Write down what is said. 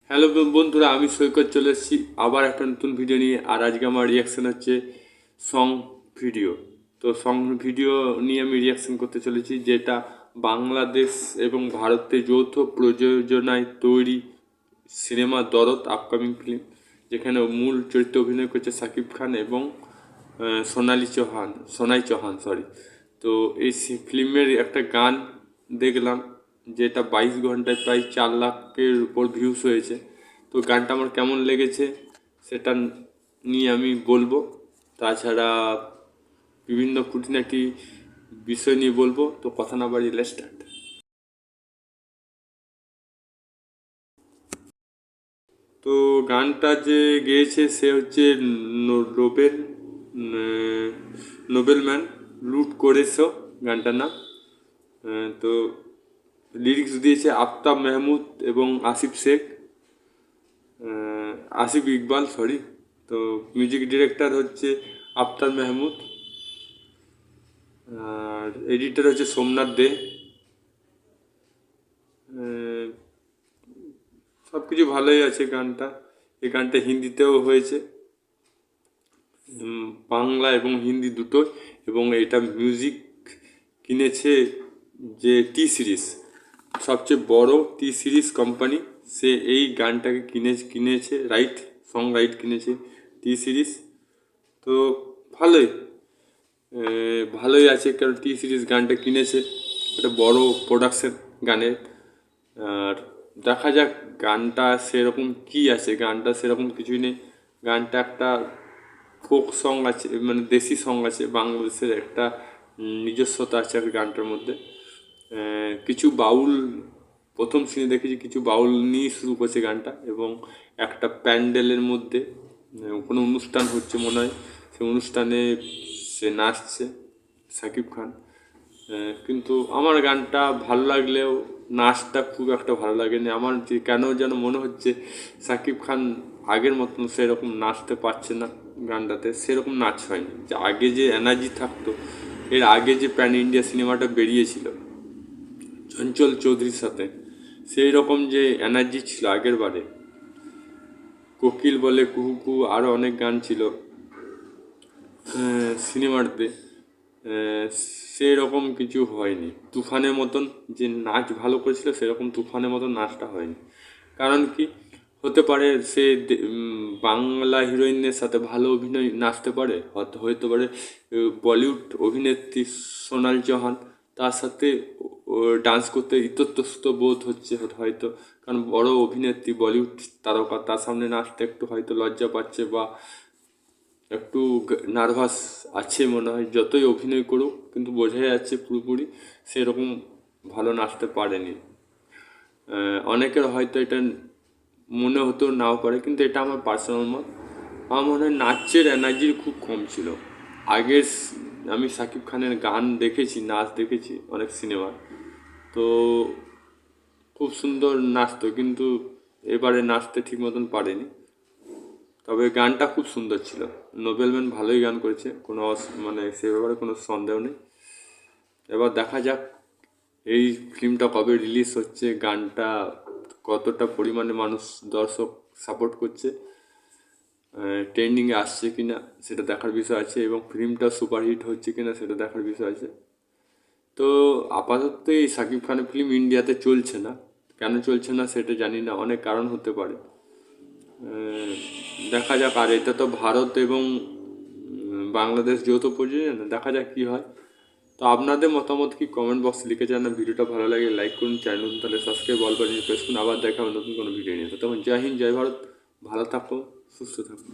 Hello বন্ধুরা, আমি সৈকত চলে এসেছি আবার একটা নতুন ভিডিও নিয়ে। আর আজকে আমার রিয়াকশান হচ্ছে সং ভিডিও। তো সং ভিডিও নিয়ে আমি রিয়াকশান করতে চলেছি, যেটা বাংলাদেশ এবং ভারতের যৌথ প্রযোজনায় তৈরি সিনেমা দরদ আপকামিং ফিল্ম, যেখানে মূল চরিত্রে অভিনয় করছে শাকিব খান এবং সোনাই চৌহান। তো এই ফিল্মের একটা গান দেখলাম, যেটা 22 ঘন্টায় প্রায় 4 লাখের উপর ভিউস হয়েছে। তো গানটা আমার কেমন লেগেছে সেটা নিয়ে আমি বলবো। তাছাড়া বিভিন্ন খুঁটিনাটি বিষয় নিয়ে বলবো। তো কথা না বাড়িয়ে লেটস স্টার্ট। তো গানটা যে গেয়েছে সে হচ্ছে নোবেল নোবেলম্যান লুট করেছো, গানটার নাম। তো লিরিক্স দিয়েছে আফতাব মেহমুদ এবং আসিফ ইকবাল। তো মিউজিক ডিরেক্টর হচ্ছে আফতাব মেহমুদ, আর এডিটর হচ্ছে সোমনাথ দে। সব কিছু ভালোই আছে গানটা। এই গানটা হিন্দিতেও হয়েছে, বাংলা এবং হিন্দি দুটো। এবং এটা মিউজিক কিনেছে যে টি সিরিজ, সবচেয়ে বড় টি সিরিজ কোম্পানি, সে এই গানটাকে কিনেছে সং রাইট কিনেছে টি সিরিজ। তো ভালোই ভালোই আছে, কারণ টি সিরিজ গানটা কিনেছে, একটা বড় প্রোডাকশন গানের। আর দেখা যাক গানটা সেরকম কি আছে। গানটা সেরকম কিছুই নেই। গানটা একটা ফোক সং আছে, মানে দেশি সং আছে, বাংলাদেশের একটা নিজস্বতা আছে আর গানটার মধ্যে। কিছু বাউল, প্রথম সিনে দেখেছি কিছু বাউল নিয়ে শুরু করছে গানটা, এবং একটা প্যান্ডেলের মধ্যে কোনো অনুষ্ঠান হচ্ছে মনে হয়, সেই অনুষ্ঠানে সে নাচছে শাকিব খান। কিন্তু আমার গানটা ভালো লাগলেও নাচটা খুব একটা ভালো লাগেনি আমার। যে কেন যেন মনে হচ্ছে শাকিব খান আগের মতন সেরকম নাচতে পারছে না গানটাতে, সেরকম নাচ হয়নি। যে আগে যে এনার্জি থাকতো, এর আগে যে প্যান ইন্ডিয়া সিনেমাটা বেরিয়েছিল চঞ্চল চৌধুরীর সাথে, সেই রকম যে এনার্জি ছিল আগের বারে, কোকিল বলে কুহু কুহু, আরও অনেক গান ছিল সিনেমাতে, সেরকম কিছু হয়নি। তুফানের মতন যে নাচ ভালো করেছিল, সেরকম তুফানের মতন নাচটা হয়নি। কারণ কি হতে পারে, সে বাংলা হিরোইনের সাথে ভালো অভিনয় নাচতে পারে, হতে পারে বলিউড অভিনেত্রী সোনাল চৌহান, তার সাথে ডান্স করতে ইতস্তত বোধ হচ্ছে হয়তো। কারণ বড় অভিনেত্রী বলিউড তারকা, তার সামনে নাচতে একটু হয়তো লজ্জা পাচ্ছে বা একটু নার্ভাস আছে মনে হয়। যতই অভিনয় করুক, কিন্তু বোঝা যাচ্ছে পুরোপুরি সেরকম ভালো নাচতে পারেনি। অনেকের হয়তো এটা মনে হতেও নাও পারে, কিন্তু এটা আমার পার্সোনাল মত। আমার মনে হয় নাচের এনার্জি খুব কম ছিল আগের। আমি শাকিব খানের গান দেখেছি, নাচ দেখেছি অনেক সিনেমা, তো খুব সুন্দর নাচতো, কিন্তু এবারে নাচতে ঠিক মতন পারেনি। তবে গানটা খুব সুন্দর ছিল। নোবেলম্যান ভালোই গান করেছে, কোনো মানে সে ব্যাপারে কোনো সন্দেহ নেই। এবার দেখা যাক এই ফিল্মটা কবে রিলিজ হচ্ছে, গানটা কতটা পরিমাণে মানুষ দর্শক সাপোর্ট করছে, ট্রেন্ডিংয়ে আসছে কি না সেটা দেখার বিষয় আছে, এবং ফিল্মটা সুপারহিট হচ্ছে কি না সেটা দেখার বিষয় আছে। তো আপাতত এই শাকিব খানের ফিল্ম ইন্ডিয়াতে চলছে না। কেন চলছে না সেটা জানি না, অনেক কারণ হতে পারে। দেখা যাক। আর এটা তো ভারত এবং বাংলাদেশ যৌথ প্রযোজনা, দেখা যাক কী হয়। তো আপনাদের মতামত কি কমেন্ট বক্সে লিখে জানান। ভিডিওটা ভালো লাগে লাইক করুন, চ্যানেল নতুন তাহলে সাবস্ক্রাইব অল বাটনে প্রেস করুন। আবার দেখা হবে নতুন কোনো ভিডিও নিয়ে। তো তখন জয় হিন্দ, জয় ভারত, ভালো থাকুন, সুস্থ থাকুন।